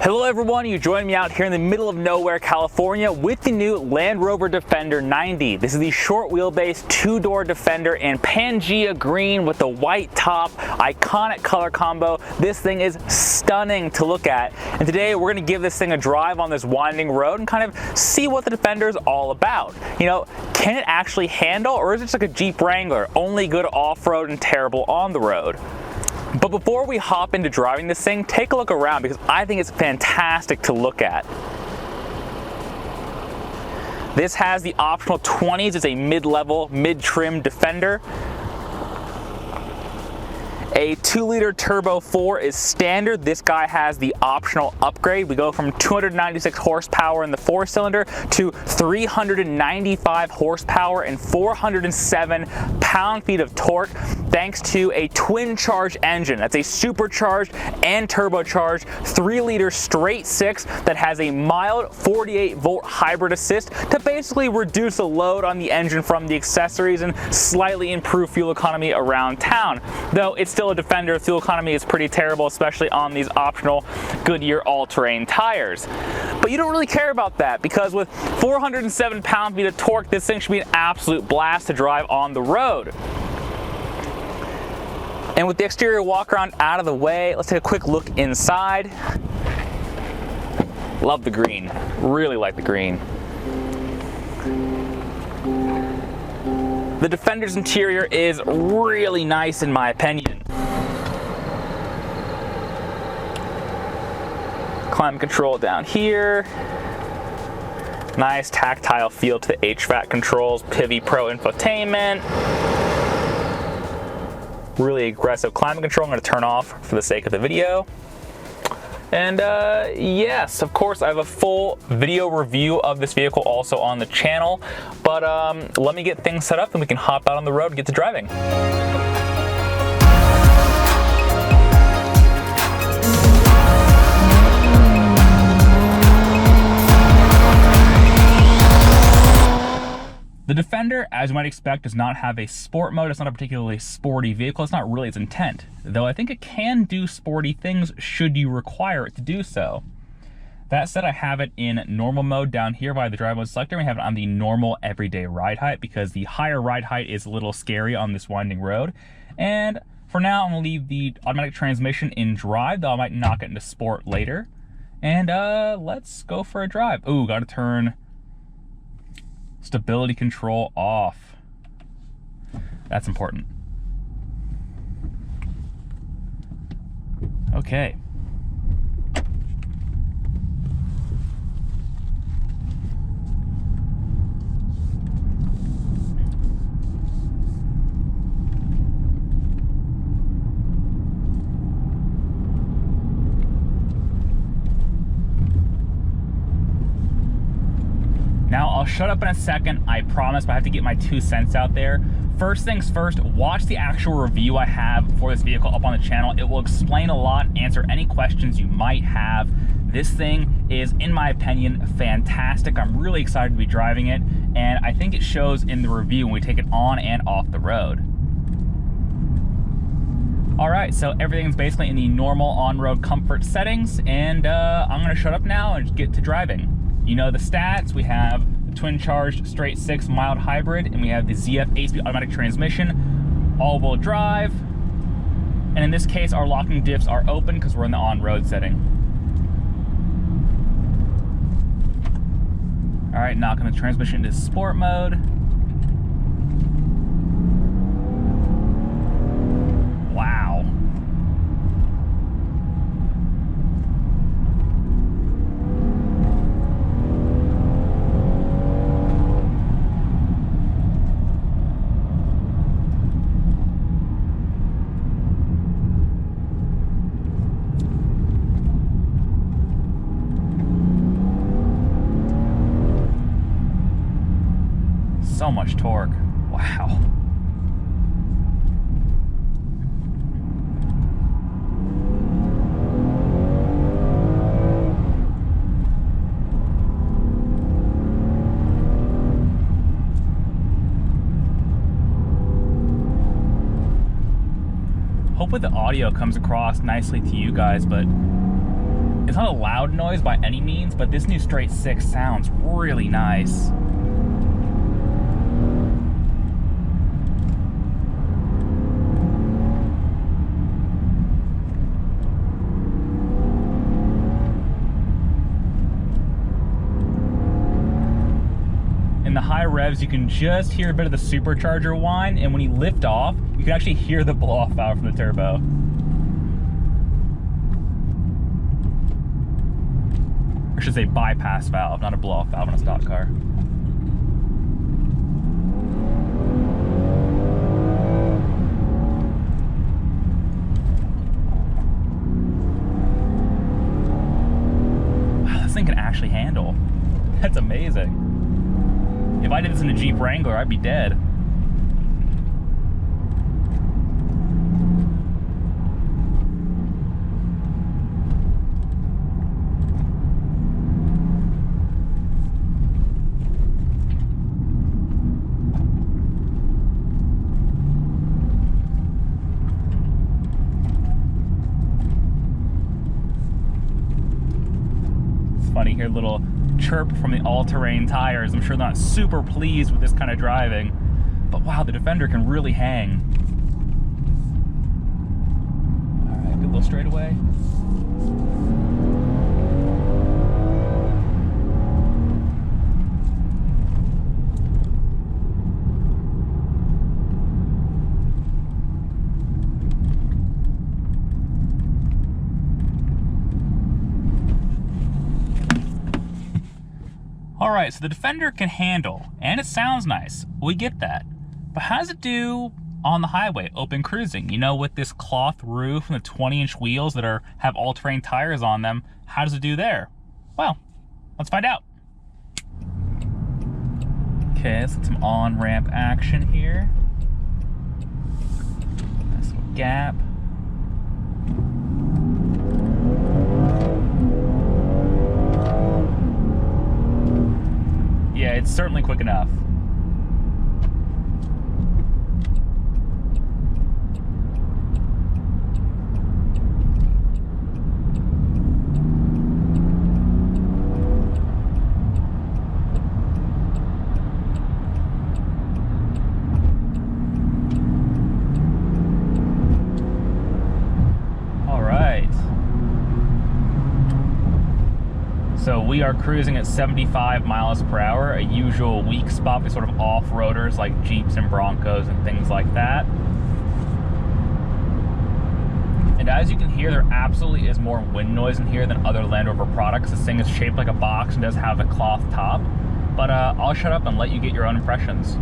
Hello everyone, you join me out here in the middle of nowhere, California with the new Land Rover Defender 90. This is the short wheelbase two-door Defender in Pangea Green with the white top, iconic color combo. This thing is stunning to look at. And today we're gonna give this thing a drive on this winding road and kind of see what the Defender is all about. You know, can it actually handle, or is it just like a Jeep Wrangler, only good off-road and terrible on the road? But before we hop into driving this thing, take a look around because I think it's fantastic to look at. This has the optional 20s. It's a mid-level, mid-trim Defender. A 2-liter Turbo 4 is standard. This guy has the optional upgrade. We go from 296 horsepower in the 4-cylinder to 395 horsepower and 407 pound-feet of torque thanks to a twin-charged engine. That's a supercharged and turbocharged 3-liter straight 6 that has a mild 48-volt hybrid assist to basically reduce the load on the engine from the accessories and slightly improve fuel economy around town. Though it's still a Defender, fuel economy is pretty terrible, especially on these optional Goodyear all-terrain tires. But you don't really care about that because with 407 pound-feet of torque, this thing should be an absolute blast to drive on the road. And with the exterior walk-around out of the way, let's take a quick look inside. Love the green, really like the green. The Defender's interior is really nice in my opinion. Climate control down here. Nice tactile feel to the HVAC controls, POV Pro infotainment. Really aggressive climate control I'm going to turn off for the sake of the video. And yes, of course, I have a full video review of this vehicle also on the channel. But let me get things set up and we can hop out on the road and get to driving. The Defender, as you might expect, does not have a sport mode. It's not a particularly sporty vehicle. It's not really its intent, though I think it can do sporty things should you require it to do so. That said, I have it in normal mode down here by the drive mode selector. We have it on the normal everyday ride height because the higher ride height is a little scary on this winding road. And for now, I'm gonna leave the automatic transmission in drive, though I might knock it into sport later. And let's go for a drive. Ooh, gotta turn stability control off. That's important. Okay. Now, I'll shut up in a second, I promise, but I have to get my 2 cents out there. First things first, watch the actual review I have for this vehicle up on the channel. It will explain a lot, answer any questions you might have. This thing is, in my opinion, fantastic. I'm really excited to be driving it, and I think it shows in the review when we take it on and off the road. All right, so everything's basically in the normal on-road comfort settings, and I'm gonna shut up now and get to driving. You know the stats. We have the twin-charged straight 6 mild hybrid, and we have the ZF 8-speed automatic transmission, all-wheel drive, and in this case our locking diffs are open because we're in the on-road setting. All right, knocking the transmission into sport mode. Wow. So much torque. Wow. Hopefully the audio comes across nicely to you guys, but It's not a loud noise by any means, but this new straight six sounds really nice. In the high revs, you can just hear a bit of the supercharger whine, and when you lift off, you can actually hear the blow-off valve from the turbo. Or I should say bypass valve, not a blow-off valve in a stock car. Wow, this thing can actually handle. That's amazing. If I did this in a Jeep Wrangler, I'd be dead. It's funny, hear little chirp from the all-terrain tires. I'm sure they're not super pleased with this kind of driving, but wow, the Defender can really hang. All right, good little straightaway. Alright, so the Defender can handle, and it sounds nice. We get that. But how does it do on the highway, open cruising? You know, with this cloth roof and the 20-inch wheels that have all-terrain tires on them, how does it do there? Well, let's find out. Okay, let's get some on-ramp action here. Nice little gap. Yeah, it's certainly quick enough. So we are cruising at 75 miles per hour, a usual weak spot for sort of off-roaders like Jeeps and Broncos and things like that. And as you can hear, there absolutely is more wind noise in here than other Land Rover products. This thing is shaped like a box and does have the cloth top. But I'll shut up and let you get your own impressions.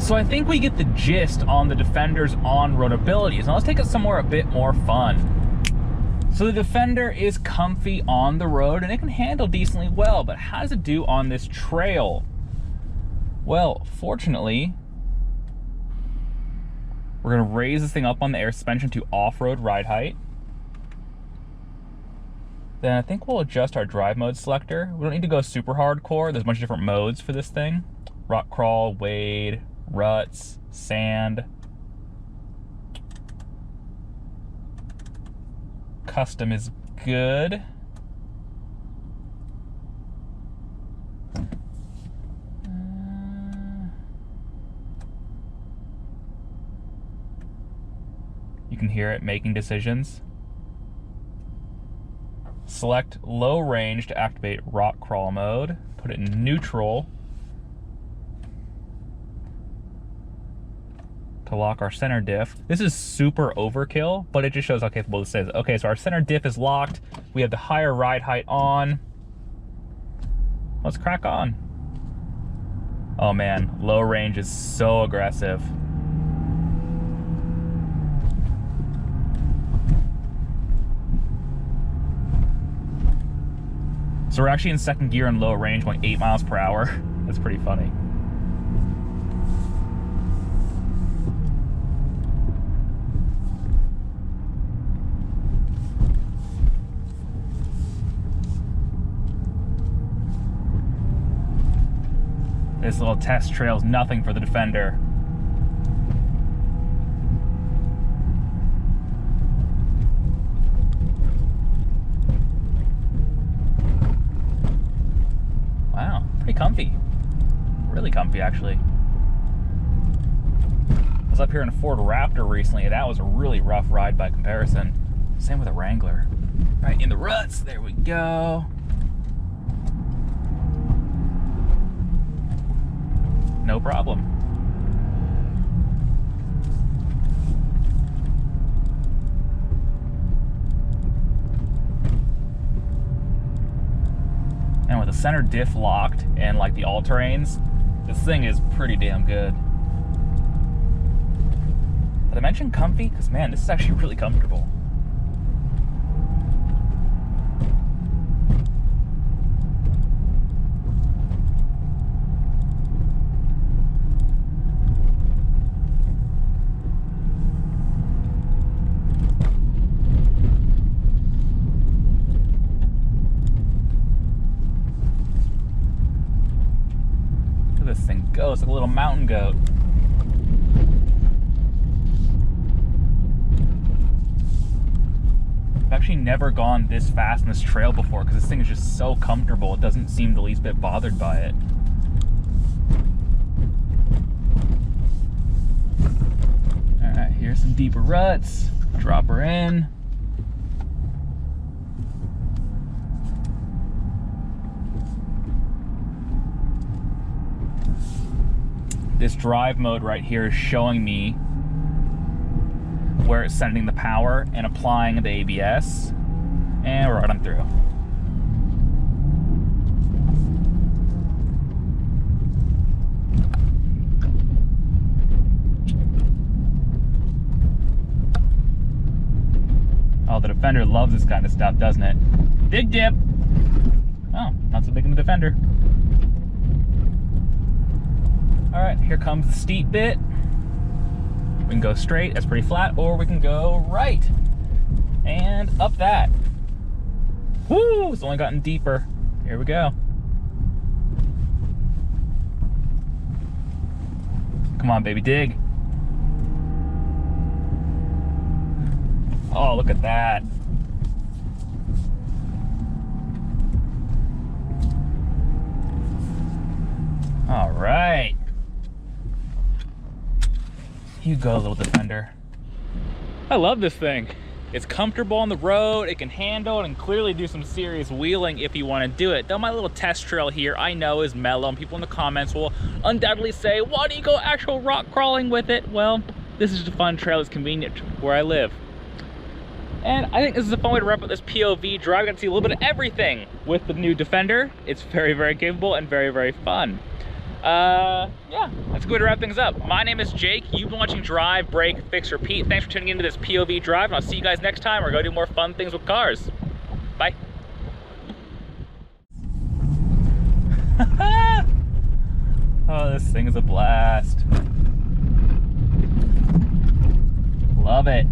So I think we get the gist on the Defender's on-road abilities. Now let's take it somewhere a bit more fun. So the Defender is comfy on the road and it can handle decently well, but how does it do on this trail? Well, fortunately, we're gonna raise this thing up on the air suspension to off-road ride height. Then I think we'll adjust our drive mode selector. We don't need to go super hardcore. There's a bunch of different modes for this thing. Rock crawl, wade, ruts, sand. Custom is good. You can hear it making decisions. Select low range to activate rock crawl mode. Put it in neutral to lock our center diff. This is super overkill, but it just shows how capable this is. Okay, so our center diff is locked. We have the higher ride height on. Let's crack on. Oh man, low range is so aggressive. So we're actually in second gear in low range, going 8 miles per hour. That's pretty funny. This little test trail is nothing for the Defender. Wow, pretty comfy. Really comfy, actually. I was up here in a Ford Raptor recently. That was a really rough ride by comparison. Same with a Wrangler. Right in the ruts, there we go. No problem. And with the center diff locked and like the all-terrains, this thing is pretty damn good. Did I mention comfy? Because man, this is actually really comfortable. This thing goes like a little mountain goat. I've actually never gone this fast in this trail before because this thing is just so comfortable. It doesn't seem the least bit bothered by it. All right, here's some deeper ruts. Drop her in. This drive mode right here is showing me where it's sending the power and applying the ABS, and we're right on through. Oh, the Defender loves this kind of stuff, doesn't it? Big dip. Oh, not so big in the Defender. All right, here comes the steep bit. We can go straight, that's pretty flat, or we can go right and up that. Woo, it's only gotten deeper. Here we go. Come on, baby, dig. Oh, look at that. All right. You go, little Defender. I love this thing. It's comfortable on the road, it can handle it, and clearly do some serious wheeling if you want to do it. Though my little test trail here, I know is mellow, and people in the comments will undoubtedly say, why do you go actual rock crawling with it? Well, this is just a fun trail that's convenient where I live. And I think this is a fun way to wrap up this POV drive. I got to see a little bit of everything with the new Defender. It's very, very capable and very, very fun. Yeah, that's a good way to wrap things up. My name is Jake. You've been watching Drive, Brake, Fix, Repeat. Thanks for tuning into this POV drive, and I'll see you guys next time. We're going to do more fun things with cars. Bye. Oh, this thing is a blast. Love it.